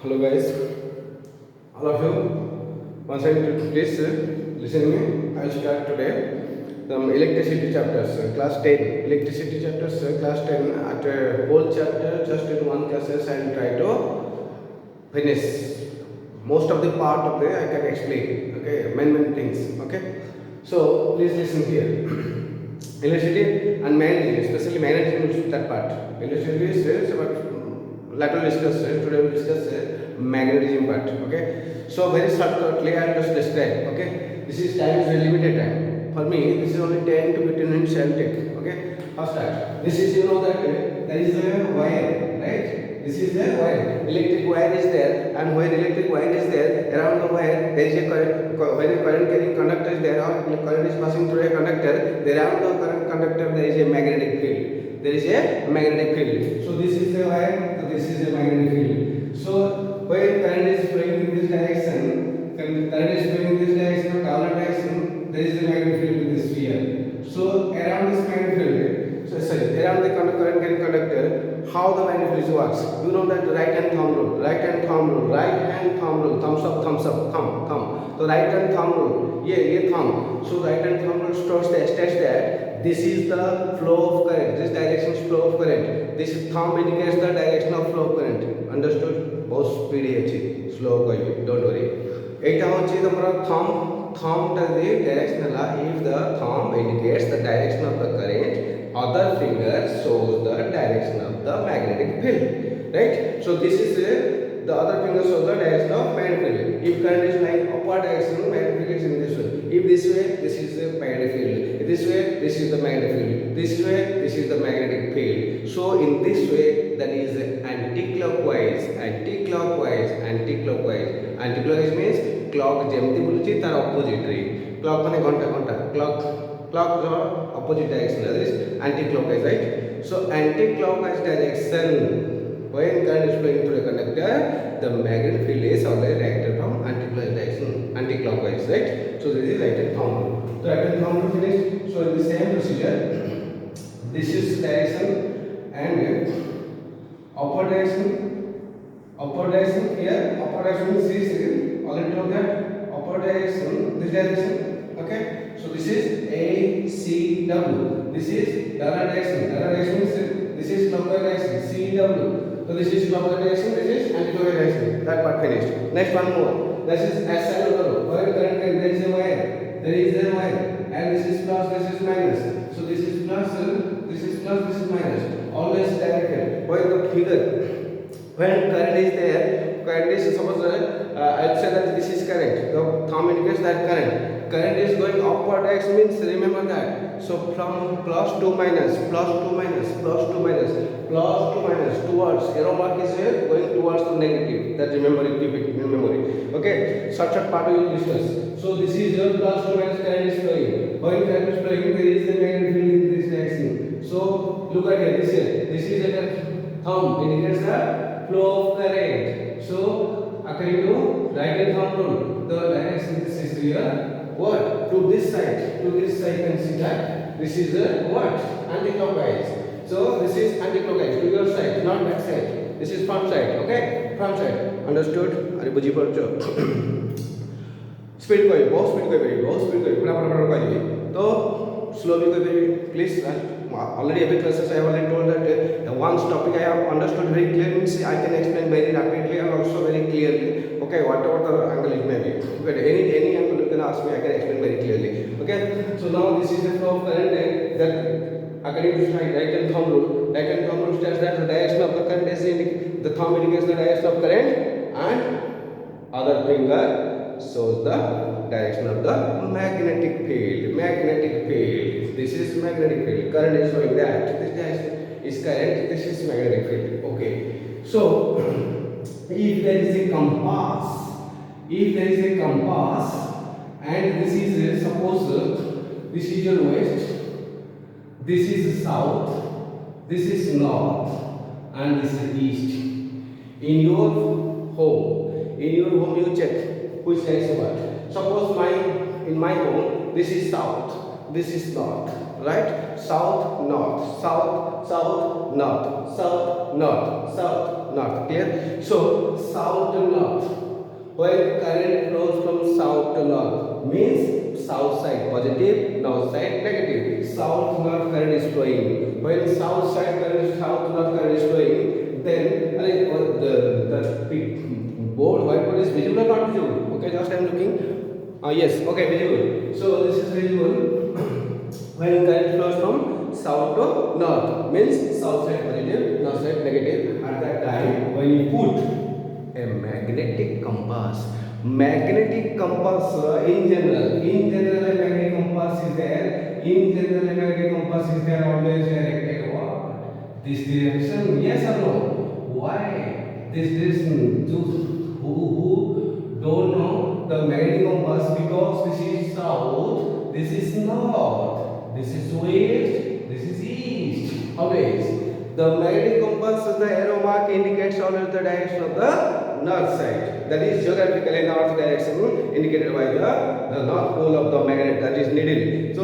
Hello guys, all of you. Once again, please listen me. I will start today some electricity chapters, class 10. Electricity chapters, class 10. At a whole chapter, just in one classes, I will try to finish. Most of the part of the I can explain. Okay, many things. Okay, so please listen here. Electricity and managing, especially managing that part. Electricity is about later discuss. Today we will discuss magnetism part. Okay, so very shortly I will just describe. Okay, this is time is very limited time. For me, this is only 10 to 15 minutes I will take. Okay, first start. This is that there is a wire, right? This is a wire. Electric wire is there, and when electric wire is there, around the wire there is a current. When a current carrying conductor is there, or current is passing through a conductor, around the current conductor there is a magnetic field. There is a magnetic field. So this is the wire. So this is a magnetic field. So when current is flowing in this direction, current is flowing in this direction or downward direction, there is a magnetic field in this sphere. So around this magnetic field, around the current carrying conductor, how the magnetic field works? You know that right hand thumb rule, thumbs up, thumb. So right hand thumb rule, yeah, thumb. So right hand thumb rule states that this is the flow of current. This direction is flow of current. This thumb indicates the direction of flow of current. Understood? बहुत speed है slow कहिए don't worry एटा होची तमरा thumb टा दे direction ला if the thumb indicates the direction of the current other finger shows the direction of the magnetic field, right? So this is the other finger shows the direction of magnetic field. If current is lying upward direction, magnetic field is in this way. If this way, this is the magnetic field. If this way, this is the magnetic field. This way, this is the magnetic field. So in this way, that is anti-clockwise. Anti-clockwise means clock ଯେମିତି ବୁଲୁଛି ତାର opposite ରେ clock ମାନେ ଘଣ୍ଟା clock ର opposite direction, that is anti-clockwise, right? So anti-clockwise direction, when current is flowing through a conductor, the magnetic field is always reacted from anti-clockwise direction, anti-clockwise, right? So this is right hand thumb rule. So right hand thumb rule finished. So in the same procedure, this is direction and upward direction here. Upward direction means this. Already know that upward direction, this direction. Okay. So this is A C W. This is downward direction. Downward direction means this is clockwise direction. C W. So this is clockwise direction. This is anti-clockwise direction. That part finished. Next one more. This is S side of the road. Where current there is a wire. There is a wire. And this is plus. This is minus. So this is plus. This is plus. This is minus. Always directed. Where the figure. When current is there, current is suppose I say that this is current. The thumb indicates that current is going upward direction means remember that. So from plus to minus towards arrow mark is going towards the negative. That remember it, keep it in memory. Okay, such a part we will discuss. So this is your plus to minus current is flowing. When current is flowing, there is a magnetic field in this direction. So look at here. This is a thumb indicates the flow of current. So according to right hand thumb rule, the direction this is here. What? To this side you can see that this is what? Anti-clockwise. So this is anti-clockwise to your side, not back side. This is front side. Okay, front side. Understood? अरे बुझी पड़चो speed कोई बहुत speed कोई फटाफट तो slow भी कोई please already every classes I have already told that the one topic I have understood very clearly means I can explain very rapidly and also very clearly. Okay, whatever the angle it may be. Okay, any angle you can ask me, I can explain very clearly. Okay, so now this is the flow of current that according to right hand thumb rule states that the direction of the current is the thumb indicates the direction of current and other finger shows the direction of the magnetic field. This is magnetic field. Current is showing that this direction is current. This is magnetic field. Okay. So if there is a compass, and this is suppose this is your west, this is south, this is north, and this is east. In your home you check which side is what. Suppose in my home this is south, this is north, right? South north, south north, south north. Clear? So south to north. When current flows from south to north means south side positive, north side negative. South north current is flowing. When south side current, south north current is flowing, then the big board white board is visible or not visible? Okay, just I am looking. Yes, okay, visible. So this is visible. When current flows from south to north means south side positive, north side negative. At that time, when you put a magnetic compass. Magnetic compass in general a magnetic compass is there. In general, a magnetic compass is there always directed what? This direction, yes or no? Why this direction? Who don't know the magnetic compass, because this is south, this is north, this is west, this is east. Always. The magnetic compass, the arrow mark indicates always the direction of the north side. That is geographically north direction indicated by the north pole of the magnet, that is needle. So